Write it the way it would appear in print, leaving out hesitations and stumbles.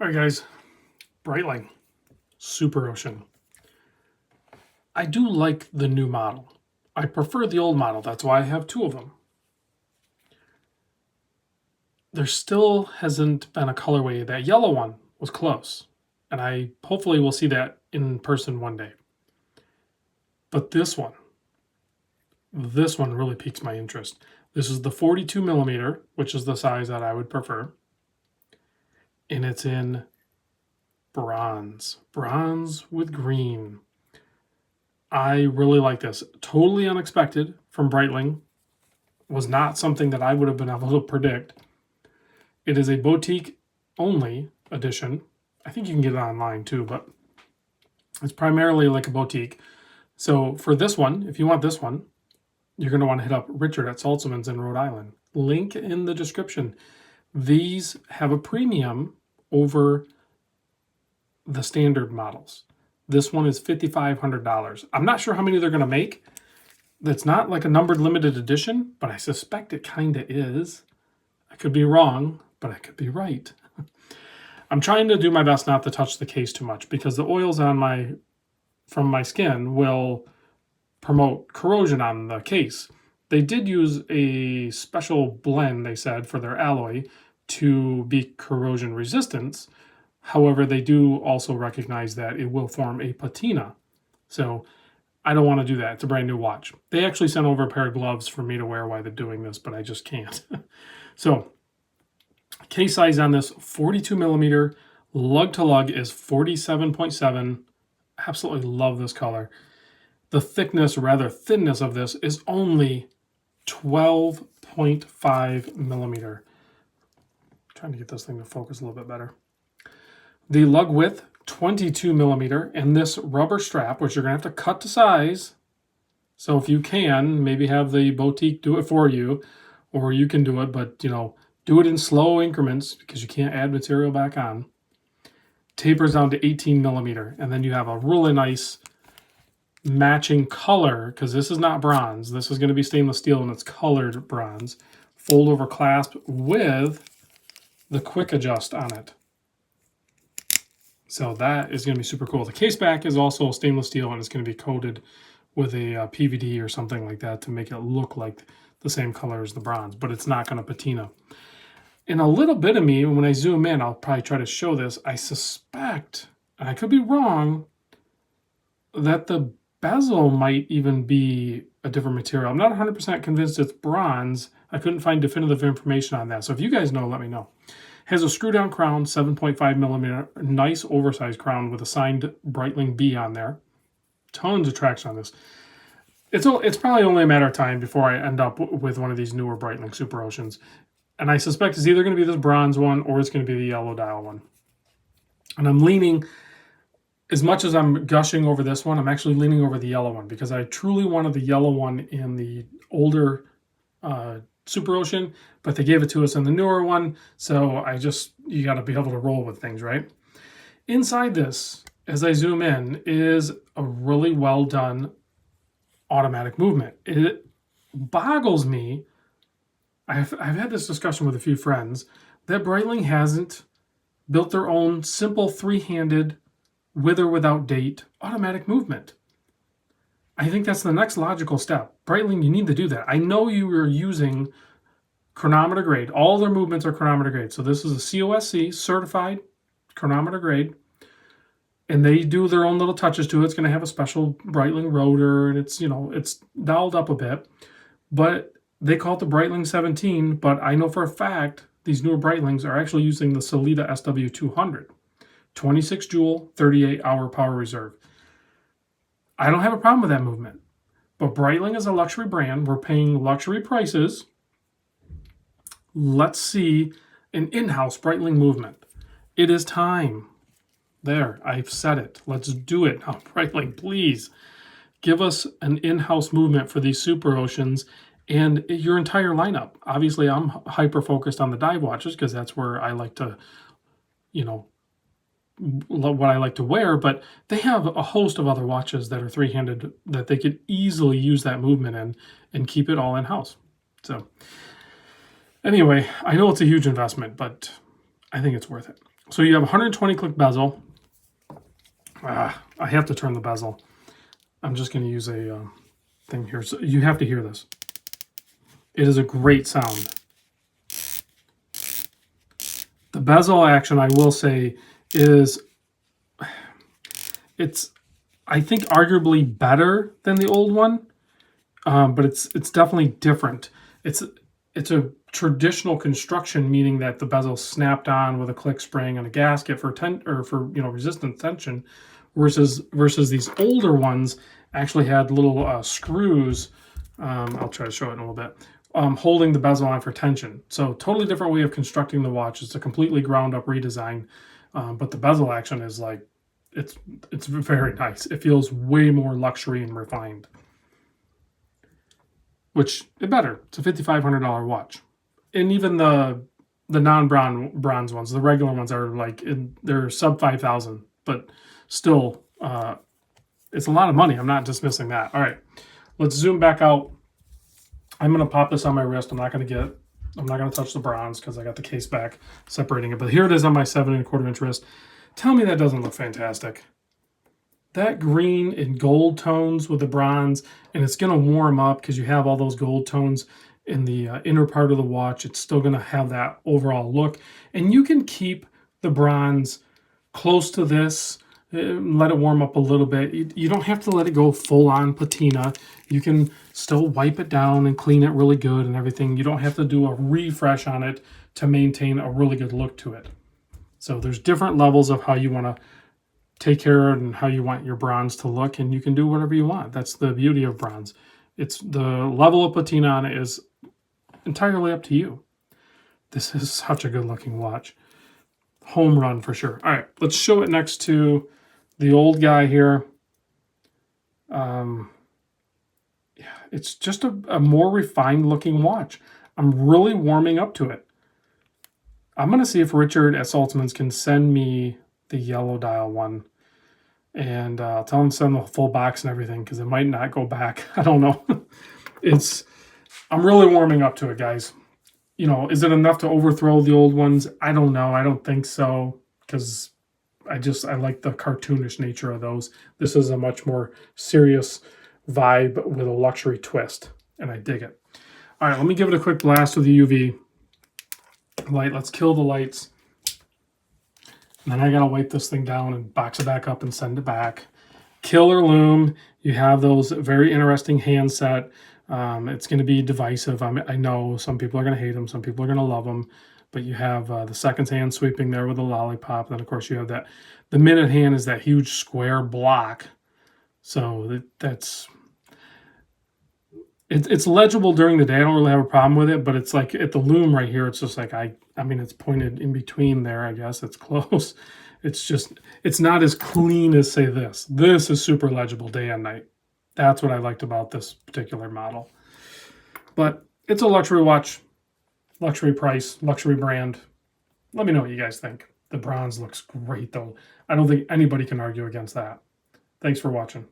All right, guys, Breitling, Super Ocean. I do like the new model. I prefer the old model. That's why I have two of them. There still hasn't been a colorway. That yellow one was close, and I hopefully will see that in person one day. But this one really piques my interest. This is the 42 millimeter, which is the size that I would prefer. And it's in bronze with green. I really like this. Totally unexpected from Breitling. Was not something that I would have been able to predict. It is a boutique only edition. I think you can get it online too, but it's primarily like a boutique. So for this one, if you want this one, you're going to want to hit up Richard at Saltzman's in Rhode Island. Link in the description. These have a premium over the standard models. This one is $5,500. I'm not sure how many they're going to make. That's not like a numbered limited edition, but I suspect it kind of is. I could be wrong, but I could be right. I'm trying to do my best not to touch the case too much because the oils on from my skin will promote corrosion on the case. They did use a special blend, they said, for their alloy to be corrosion resistant. However, they do also recognize that it will form a patina. So I don't want to do that. It's a brand new watch. They actually sent over a pair of gloves for me to wear while they're doing this, but I just can't. So case size on this, 42 millimeter. Lug to lug is 47.7. Absolutely love this color. The thickness, or rather thinness of this is only 12.5 millimeter. I'm trying to get this thing to focus a little bit better. The lug width, 22 millimeter, and this rubber strap, which you're going to have to cut to size. So if you can, maybe have the boutique do it for you, or you can do it, but do it in slow increments because you can't add material back on. Tapers down to 18 millimeter, and then you have a really nice matching color, because this is not bronze. This is going to be stainless steel, and it's colored bronze. Fold over clasp with the quick adjust on it. So that is going to be super cool. The case back is also stainless steel, and it's going to be coated with a PVD or something like that to make it look like the same color as the bronze, but it's not going to patina. And a little bit of me, when I zoom in, I'll probably try to show this, I suspect, and I could be wrong, that the bezel might even be a different material. I'm not 100% convinced it's bronze. I couldn't find definitive information on that. So if you guys know, let me know. Has a screw down crown, 7.5 millimeter, nice oversized crown with a signed Breitling B on there. Tons of traction on this. It's probably only a matter of time before I end up with one of these newer Breitling Super Oceans. And I suspect it's either going to be this bronze one or it's going to be the yellow dial one. And I'm leaning, as much as I'm gushing over this one, I'm actually leaning over the yellow one because I truly wanted the yellow one in the older Super Ocean, but they gave it to us in the newer one. So you got to be able to roll with things, right? Inside this, as I zoom in, is a really well done automatic movement. It boggles me. I've had this discussion with a few friends that Breitling hasn't built their own simple three-handed, with or without date, automatic movement. I think that's the next logical step. Breitling, you need to do that. I know you are using chronometer grade. All their movements are chronometer grade. So this is a COSC, certified chronometer grade. And they do their own little touches to it. It's going to have a special Breitling rotor, and it's dialed up a bit. But they call it the Breitling 17, but I know for a fact these newer Breitlings are actually using the Salida SW200. 26 joule, 38-hour power reserve. I don't have a problem with that movement. But Breitling is a luxury brand. We're paying luxury prices. Let's see an in-house Breitling movement. It is time. There, I've said it. Let's do it now. Breitling, please give us an in-house movement for these Super Oceans and your entire lineup. Obviously, I'm hyper-focused on the dive watches because that's where I like to, what I like to wear, but they have a host of other watches that are three-handed that they could easily use that movement in and keep it all in-house. So anyway, I know it's a huge investment, but I think it's worth it. So you have 120 click bezel. I have to turn the bezel. I'm just going to use a thing here. So you have to hear this. It is a great sound. The bezel action, I will say, is I think arguably better than the old one, but it's definitely different. It's a traditional construction, meaning that the bezel snapped on with a click spring and a gasket for resistance tension, versus these older ones actually had little screws. I'll try to show it in a little bit. Holding the bezel on for tension. So totally different way of constructing the watch. It's a completely ground up redesign, but the bezel action is like, it's very nice. It feels way more luxury and refined, which is better. It's a $5,500 watch. And even the non-bronze ones, the regular ones are like, they're sub 5,000, but still, it's a lot of money. I'm not dismissing that. All right, let's zoom back out. I'm going to pop this on my wrist. I'm not going to touch the bronze because I got the case back separating it. But here it is on my 7 1/4 inch wrist. Tell me that doesn't look fantastic. That green and gold tones with the bronze, and it's going to warm up because you have all those gold tones in the inner part of the watch. It's still going to have that overall look. And you can keep the bronze close to this, let it warm up a little bit. You don't have to let it go full on patina. You can still wipe it down and clean it really good and everything. You don't have to do a refresh on it to maintain a really good look to it. So there's different levels of how you want to take care of and how you want your bronze to look, and you can do whatever you want. That's the beauty of bronze. It's the level of patina on it is entirely up to you. This is such a good looking watch. Home run for sure. All right, let's show it next to the old guy here. Yeah, it's just a more refined looking watch. I'm really warming up to it. I'm going to see if Richard at Saltzman's can send me the yellow dial one, and tell him to send the full box and everything, because it might not go back. I don't know. I'm really warming up to it, guys. You know, is it enough to overthrow the old ones? I don't know. I don't think so, because I like the cartoonish nature of those. This is a much more serious vibe with a luxury twist, and I dig it. All right, let me give it a quick blast with the UV light. Let's kill the lights. And then I gotta wipe this thing down and box it back up and send it back. Killer lume. You have those very interesting handset. It's going to be divisive. I know some people are going to hate them, some people are going to love them, but you have the seconds hand sweeping there with a lollipop. Then of course you have that. The minute hand is that huge square block. So it's legible during the day. I don't really have a problem with it, but it's like at the lume right here, it's just like, I mean, it's pointed in between there, I guess. It's close. It's not as clean as, say, this. This is super legible day and night. That's what I liked about this particular model. But it's a luxury watch, luxury price, luxury brand. Let me know what you guys think. The bronze looks great, though. I don't think anybody can argue against that. Thanks for watching.